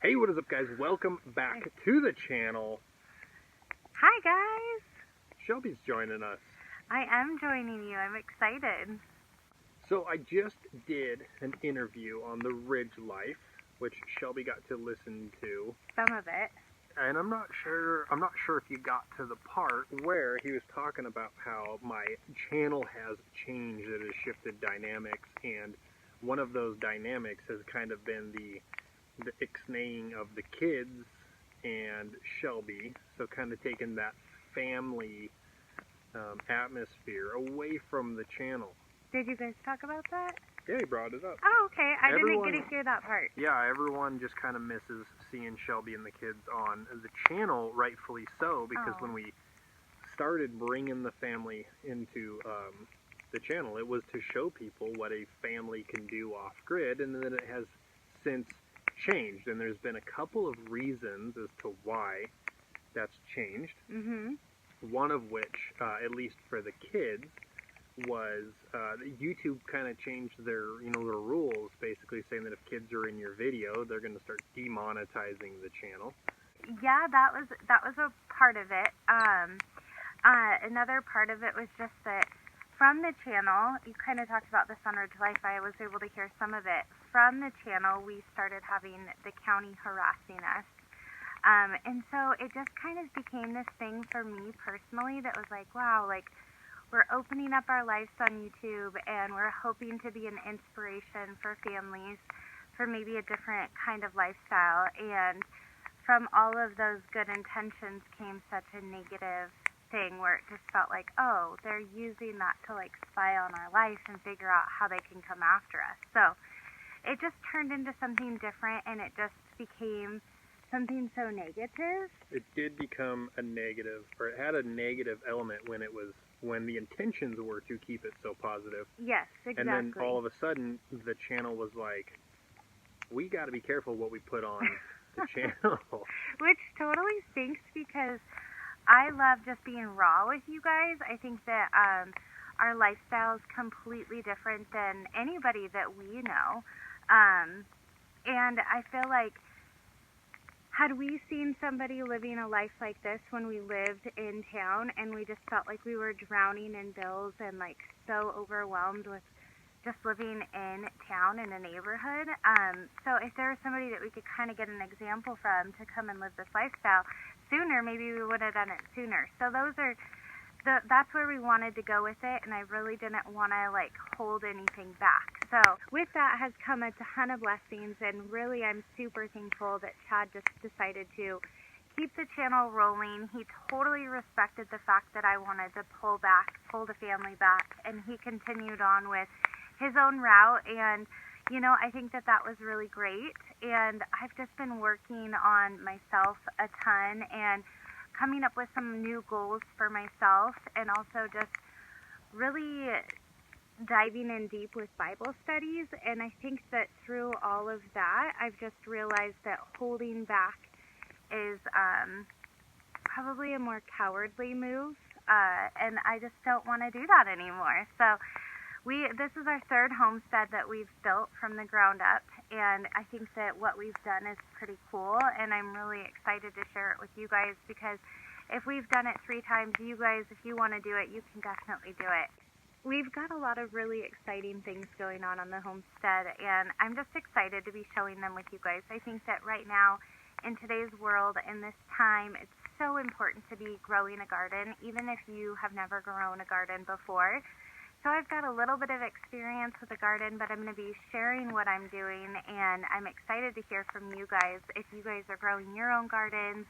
Hey, what is up, guys? Welcome back to the channel. Hi, guys. Shelby's joining us. I am joining you. I'm excited. So I just did an interview on the Ridge Life, which Shelby got to listen to. Some of it. And I'm not sure if you got to the part where he was talking about how my channel has changed, it has shifted dynamics, and one of those dynamics has kind of been the ixnaying of the kids and Shelby, so kind of taking that family atmosphere away from the channel. Did you guys talk about that? Yeah, he brought it up. Oh, okay. I didn't get to hear that part. Yeah, everyone just kind of misses seeing Shelby and the kids on the channel, rightfully so, because when we started bringing the family into the channel, it was to show people what a family can do off-grid, and then it has since changed, and there's been a couple of reasons as to why that's changed. One of which, at least for the kids, was YouTube kind of changed their rules, basically saying that if kids are in your video, they're going to start demonetizing the channel. Yeah, that was a part of it. Another part of it was just that from the channel, you kind of talked about this on Ridge Life, I was able to hear some of it. From the channel, we started having the county harassing us. And so it just kind of became this thing for me personally that was like, wow, like, we're opening up our lives on YouTube and we're hoping to be an inspiration for families for maybe a different kind of lifestyle. And from all of those good intentions came such a negative thing where it just felt like, oh, they're using that to like spy on our life and figure out how they can come after us. So it just turned into something different, and it just became something so negative. It did become a negative, or it had a negative element when the intentions were to keep it so positive. Yes, exactly. And then all of a sudden, the channel was like, we got to be careful what we put on the channel. Which totally stinks, because I love just being raw with you guys. I think that our lifestyle is completely different than anybody that we know. And I feel like, had we seen somebody living a life like this when we lived in town, and we just felt like we were drowning in bills and like so overwhelmed with just living in town in a neighborhood. So if there was somebody that we could kind of get an example from to come and live this lifestyle sooner, maybe we would have done it sooner. So that's where we wanted to go with it, and I really didn't want to like hold anything back. So with that has come a ton of blessings, and really I'm super thankful that Chad just decided to keep the channel rolling. He totally respected the fact that I wanted to pull the family back, and he continued on with his own route, and I think that was really great. And I've just been working on myself a ton and coming up with some new goals for myself, and also just really diving in deep with Bible studies. And I think that through all of that, I've just realized that holding back is probably a more cowardly move, and I just don't want to do that anymore. So this is our third homestead that we've built from the ground up, and I think that what we've done is pretty cool, and I'm really excited to share it with you guys, because if we've done it 3 times, you guys, if you want to do it, you can definitely do it. We've got a lot of really exciting things going on the homestead, and I'm just excited to be showing them with you guys. I think that right now, in today's world, in this time, it's so important to be growing a garden, even if you have never grown a garden before. So I've got a little bit of experience with the garden, but I'm going to be sharing what I'm doing, and I'm excited to hear from you guys if you guys are growing your own gardens,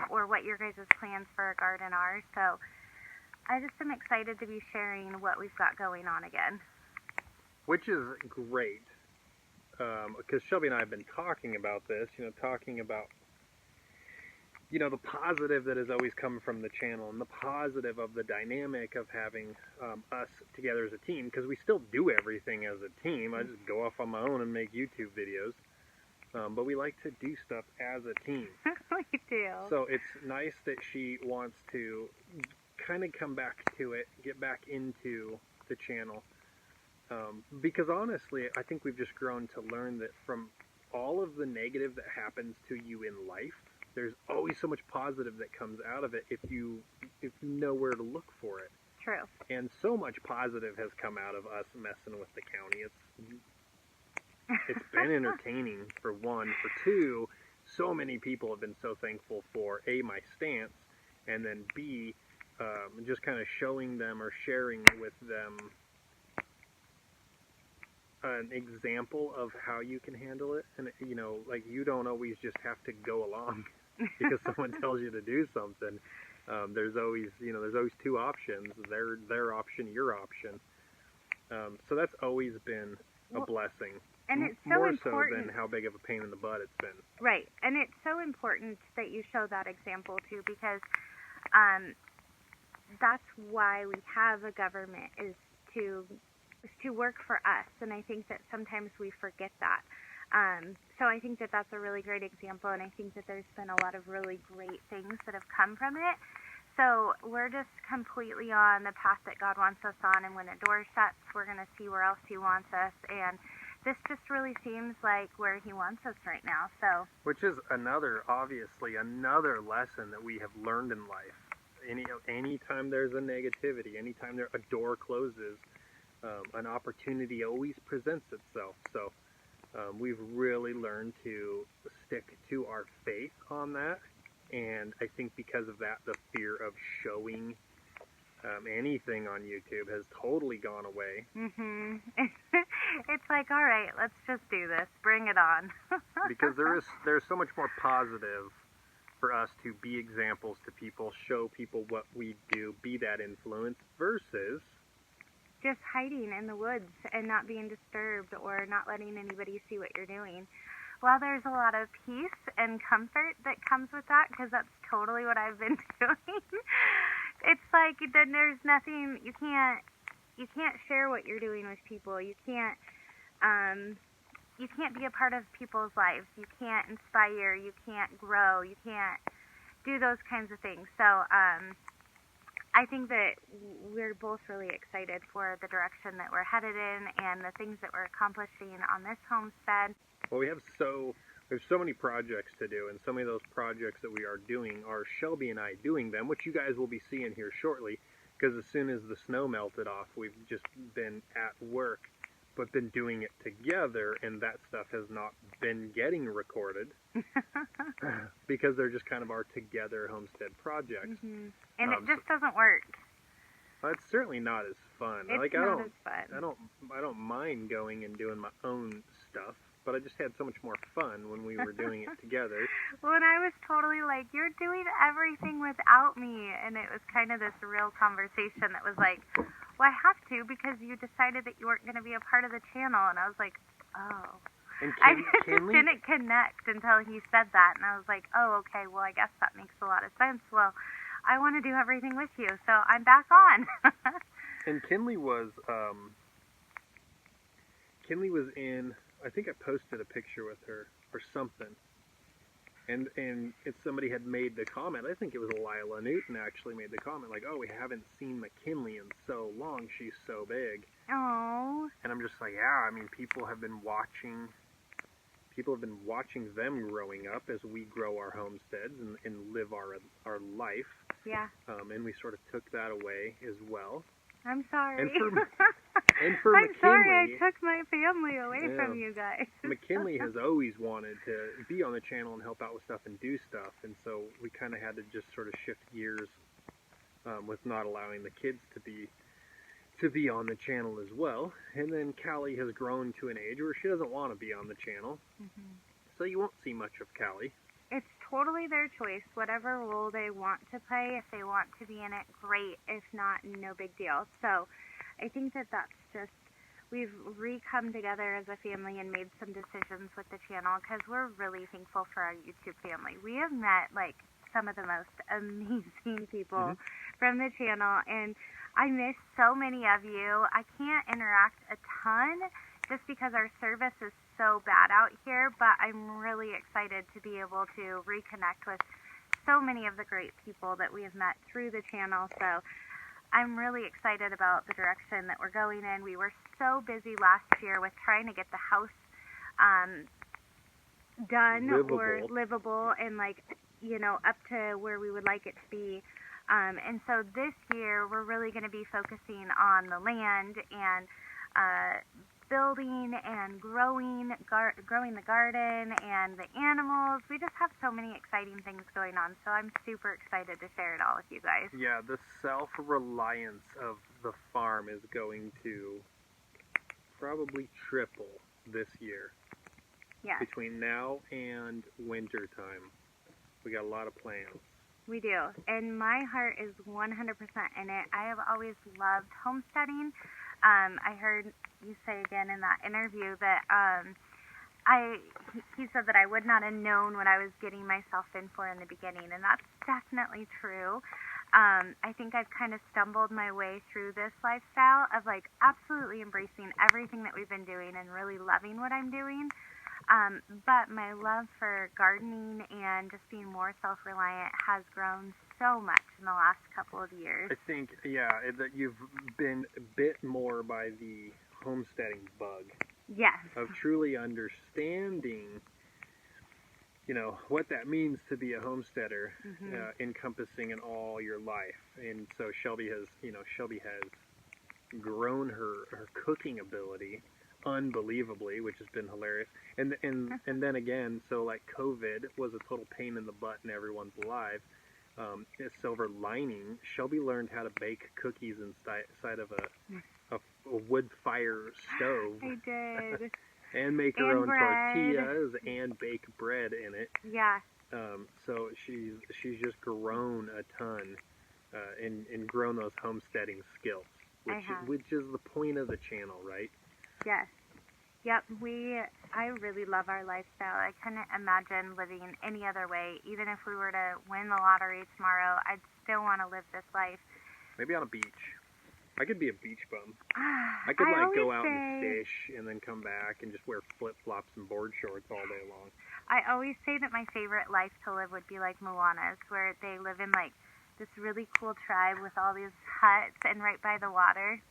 or what your guys' plans for a garden are. So I just am excited to be sharing what we've got going on again. Which is great, because Shelby and I have been talking about this, talking about the positive that has always come from the channel, and the positive of the dynamic of having us together as a team, because we still do everything as a team. I just go off on my own and make YouTube videos, but we like to do stuff as a team. We do. So it's nice that she wants to kind of come back to it, get back into the channel, because honestly, I think we've just grown to learn that from all of the negative that happens to you in life, there's always so much positive that comes out of it if you know where to look for it. True. And so much positive has come out of us messing with the county. It's been entertaining, for one. For two, so many people have been so thankful for A, my stance, and then B, just kind of showing them or sharing with them an example of how you can handle it. And, you know, like, you don't always just have to go along because someone tells you to do something. There's always two options, their option, your option. So that's always been a blessing. And it's so more important. So than how big of a pain in the butt it's been. Right. And it's so important that you show that example, too, because that's why we have a government, is to work for us. And I think that sometimes we forget that. So I think that that's a really great example, and I think that there's been a lot of really great things that have come from it. So we're just completely on the path that God wants us on, and when the door shuts, we're going to see where else He wants us, and this just really seems like where He wants us right now. So, which is obviously another lesson that we have learned in life. Anytime there's a negativity, anytime a door closes, an opportunity always presents itself. So we've really learned to stick to our faith on that. And I think because of that, the fear of showing anything on YouTube has totally gone away. Mm-hmm. It's like, all right, let's just do this. Bring it on. Because there's so much more positive for us to be examples to people, show people what we do, be that influence, versus just hiding in the woods and not being disturbed or not letting anybody see what you're doing. Well, there's a lot of peace and comfort that comes with that, because that's totally what I've been doing. It's like, then there's nothing, you can't share what you're doing with people. You can't be a part of people's lives. You can't inspire. You can't grow. You can't do those kinds of things. So I think that we're both really excited for the direction that we're headed in and the things that we're accomplishing on this homestead. Well, we have so many projects to do, and so many of those projects that we are doing are Shelby and I doing them, which you guys will be seeing here shortly, because as soon as the snow melted off, we've just been at work, but been doing it together, and that stuff has not been getting recorded because they're just kind of our together homestead projects. Mm-hmm. And it just doesn't work. Well, it's certainly not as fun. It's not as fun. I don't mind going and doing my own stuff, but I just had so much more fun when we were doing it together. Well, and I was totally like, you're doing everything without me. And it was kind of this real conversation that was like, well, I have to, because you decided that you weren't going to be a part of the channel. And I was like, oh. And I just didn't connect until he said that. And I was like, oh, okay, well, I guess that makes a lot of sense. Well, I want to do everything with you, so I'm back on. And Kinley was in, I think I posted a picture with her or something, and if somebody had made the comment, I think it was Lilah Newton actually made the comment, like, oh, we haven't seen McKinley in so long, she's so big. Oh. And I'm just like, yeah, I mean, people have been watching them growing up as we grow our homesteads and live our life. Yeah. And we sort of took that away as well. I'm sorry. And for I'm McKinley, sorry I took my family away from you guys. McKinley has always wanted to be on the channel and help out with stuff and do stuff, and so we kind of had to just sort of shift gears with not allowing the kids to be on the channel as well. And then Callie has grown to an age where she doesn't want to be on the channel, so you won't see much of Callie. It's totally their choice, whatever role they want to play. If they want to be in it, great. If not, no big deal. So I think that that's just, we've re-come together as a family and made some decisions with the channel, because we're really thankful for our YouTube family. We have met, like, some of the most amazing people from the channel, and I miss so many of you. I can't interact a ton just because our service is so bad out here, but I'm really excited to be able to reconnect with so many of the great people that we have met through the channel. So I'm really excited about the direction that we're going in. We were so busy last year with trying to get the house done livable. or livable and like, you know, up to where we would like it to be. And so this year we're really going to be focusing on the land and building and growing the garden and the animals. We just have so many exciting things going on, so I'm super excited to share it all with you guys. Yeah, the self-reliance of the farm is going to probably triple this year. Yes. Between now and winter time, we got a lot of plans. We do, and my heart is 100% in it. I have always loved homesteading. I heard you say again in that interview that he said that I would not have known what I was getting myself in for in the beginning, and that's definitely true. I think I've kind of stumbled my way through this lifestyle of like absolutely embracing everything that we've been doing and really loving what I'm doing. But my love for gardening and just being more self-reliant has grown so much in the last couple of years. I think, yeah, that you've been bit more by the homesteading bug. Yes. Of truly understanding, you know, what that means to be a homesteader, encompassing in all your life. And so Shelby has grown her cooking ability unbelievably, which has been hilarious. And then again, so like COVID was a total pain in the butt in everyone's life. A silver lining, Shelby learned how to bake cookies inside of a wood fire stove. I did. And make her own tortillas and bake bread in it. Yeah. So she's just grown a ton and grown those homesteading skills, which is the point of the channel, right? Yes. Yep. I really love our lifestyle. I couldn't imagine living any other way. Even if we were to win the lottery tomorrow, I'd still want to live this life. Maybe on a beach. I could be a beach bum. I could go out and fish and then come back and just wear flip-flops and board shorts all day long. I always say that my favorite life to live would be like Moana's, where they live in like this really cool tribe with all these huts and right by the water.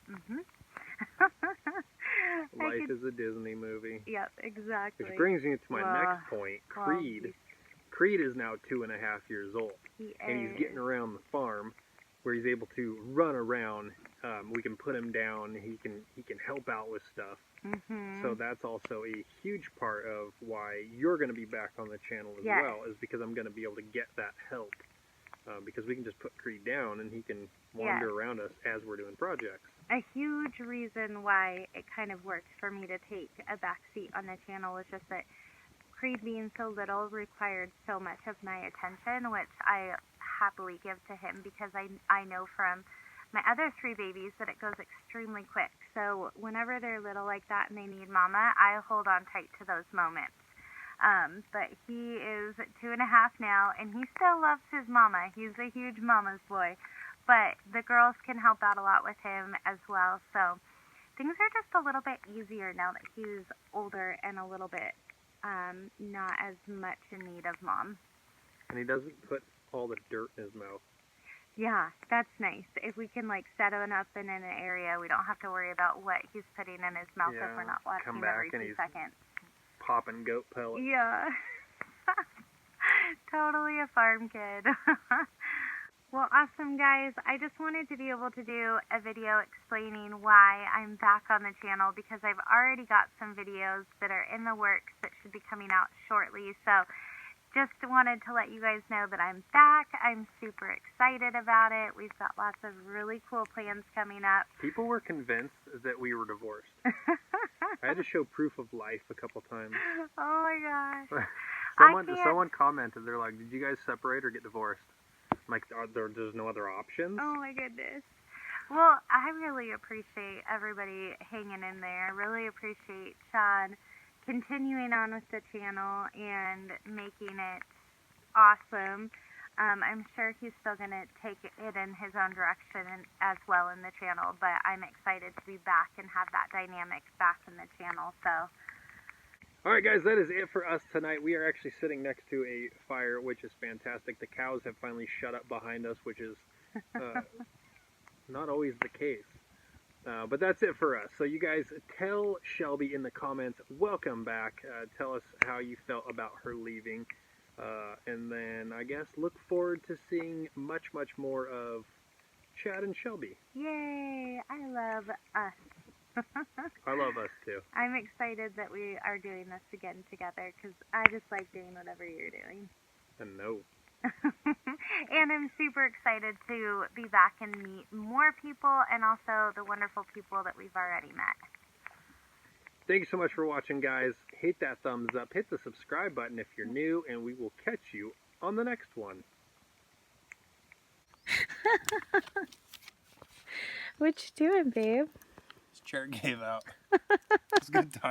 Life is a Disney movie. Yep, exactly. Which brings me to my next point. Creed. Creed is now 2.5 years old. And he's getting around the farm where he's able to run around. We can put him down. He can help out with stuff. So that's also a huge part of why you're going to be back on the channel as well, is because I'm going to be able to get that help. Because we can just put Creed down and he can wander around us as we're doing projects. A huge reason why it kind of worked for me to take a back seat on the channel was just that Creed being so little required so much of my attention, which I happily give to him because I know from my other 3 babies that it goes extremely quick. So whenever they're little like that and they need mama, I hold on tight to those moments. But he is 2.5 now, and he still loves his mama. He's a huge mama's boy. But the girls can help out a lot with him as well. So things are just a little bit easier now that he's older and a little bit not as much in need of mom. And he doesn't put all the dirt in his mouth. Yeah, that's nice. If we can like set him up in an area, we don't have to worry about what he's putting in his mouth if we're not watching every 2 seconds. Popping goat pellets. Yeah. Totally a farm kid. Well, awesome, guys. I just wanted to be able to do a video explaining why I'm back on the channel because I've already got some videos that are in the works that should be coming out shortly. So just wanted to let you guys know that I'm back. I'm super excited about it. We've got lots of really cool plans coming up. People were convinced that we were divorced. I had to show proof of life a couple times. Oh my gosh. Someone commented, they're like, did you guys separate or get divorced? I'm like, there's no other options? Oh my goodness. Well, I really appreciate everybody hanging in there. I really appreciate Sean continuing on with the channel and making it awesome. I'm sure he's still going to take it in his own direction as well in the channel, but I'm excited to be back and have that dynamic back in the channel. So, alright guys, that is it for us tonight. We are actually sitting next to a fire, which is fantastic. The cows have finally shut up behind us, which is not always the case. But that's it for us. So you guys tell Shelby in the comments, welcome back. Tell us how you felt about her leaving. And then I guess look forward to seeing much, much more of Chad and Shelby. Yay! I love us. I love us too. I'm excited that we are doing this again together because I just like doing whatever you're doing. And no. And I'm super excited to be back and meet more people and also the wonderful people that we've already met. Thank you so much for watching, guys. Hit that thumbs up. Hit the subscribe button if you're new, and we will catch you on the next one. What you doing, babe? His chair gave out. It's a good time.